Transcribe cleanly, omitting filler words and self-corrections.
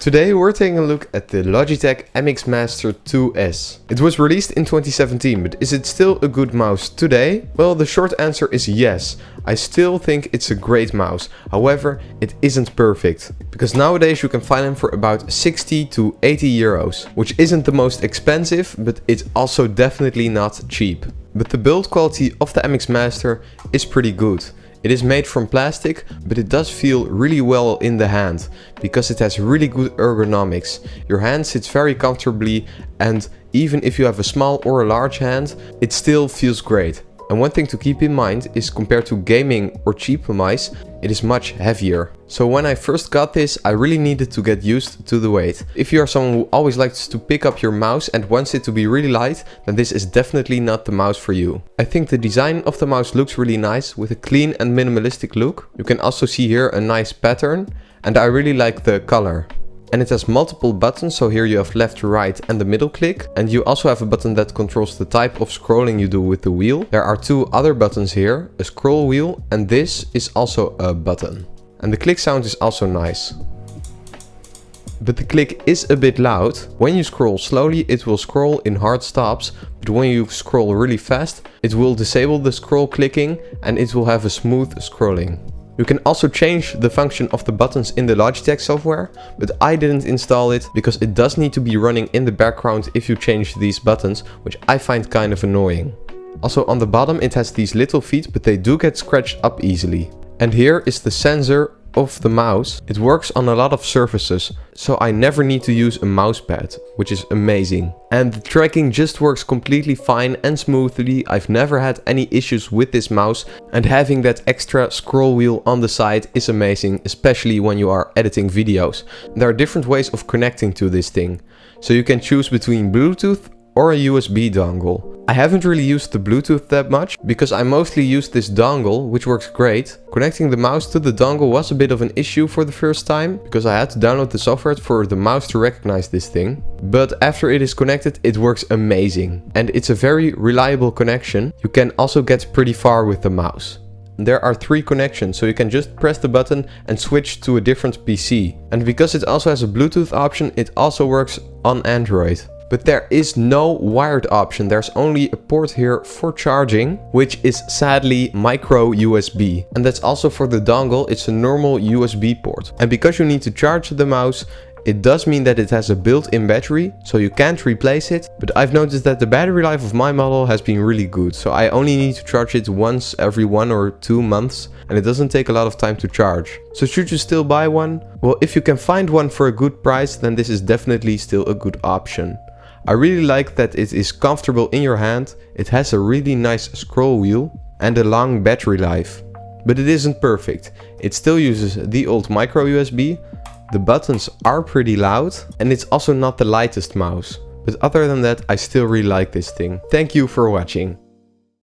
Today we're taking a look at the Logitech MX Master 2S. It was released in 2017, but is it still a good mouse today? Well, the short answer is yes. I still think it's a great mouse. However, it isn't perfect. Because nowadays you can find them for about 60 to 80 euros, which isn't the most expensive, but it's also definitely not cheap. But the build quality of the MX Master is pretty good. It is made from plastic, but it does feel really well in the hand, because it has really good ergonomics. Your hand sits very comfortably, and even if you have a small or a large hand, it still feels great. And one thing to keep in mind is compared to gaming or cheap mice, it is much heavier. So when I first got this, I really needed to get used to the weight. If you are someone who always likes to pick up your mouse and wants it to be really light, then this is definitely not the mouse for you. I think the design of the mouse looks really nice with a clean and minimalistic look. You can also see here a nice pattern, and I really like the color. And it has multiple buttons, so here you have left, right and the middle click. And you also have a button that controls the type of scrolling you do with the wheel. There are two other buttons here, a scroll wheel, and this is also a button. And the click sound is also nice. But the click is a bit loud. When you scroll slowly, it will scroll in hard stops, but when you scroll really fast, it will disable the scroll clicking and it will have a smooth scrolling. You can also change the function of the buttons in the Logitech software, but I didn't install it because it does need to be running in the background if you change these buttons, which I find kind of annoying. Also on the bottom it has these little feet, but they do get scratched up easily. And here is the sensor of the mouse. It works on a lot of surfaces, so I never need to use a mouse pad, which is amazing. And the tracking just works completely fine and smoothly. I've never had any issues with this mouse, and having that extra scroll wheel on the side is amazing, especially when you are editing videos. There are different ways of connecting to this thing, so you can choose between Bluetooth or a USB dongle. I haven't really used the Bluetooth that much, because I mostly used this dongle, which works great. Connecting the mouse to the dongle was a bit of an issue for the first time, because I had to download the software for the mouse to recognize this thing. But after it is connected, it works amazing. And it's a very reliable connection. You can also get pretty far with the mouse. There are 3 connections, so you can just press the button and switch to a different PC. And because it also has a Bluetooth option, it also works on Android. But there is no wired option, there's only a port here for charging, which is sadly micro USB. And that's also for the dongle, it's a normal USB port. And because you need to charge the mouse, it does mean that it has a built-in battery, so you can't replace it. But I've noticed that the battery life of my model has been really good, so I only need to charge it once every 1 or 2 months, and it doesn't take a lot of time to charge. So should you still buy one? Well, if you can find one for a good price, then this is definitely still a good option. I really like that it is comfortable in your hand, it has a really nice scroll wheel and a long battery life. But it isn't perfect. It still uses the old micro USB, the buttons are pretty loud, and it's also not the lightest mouse. But other than that, I still really like this thing. Thank you for watching.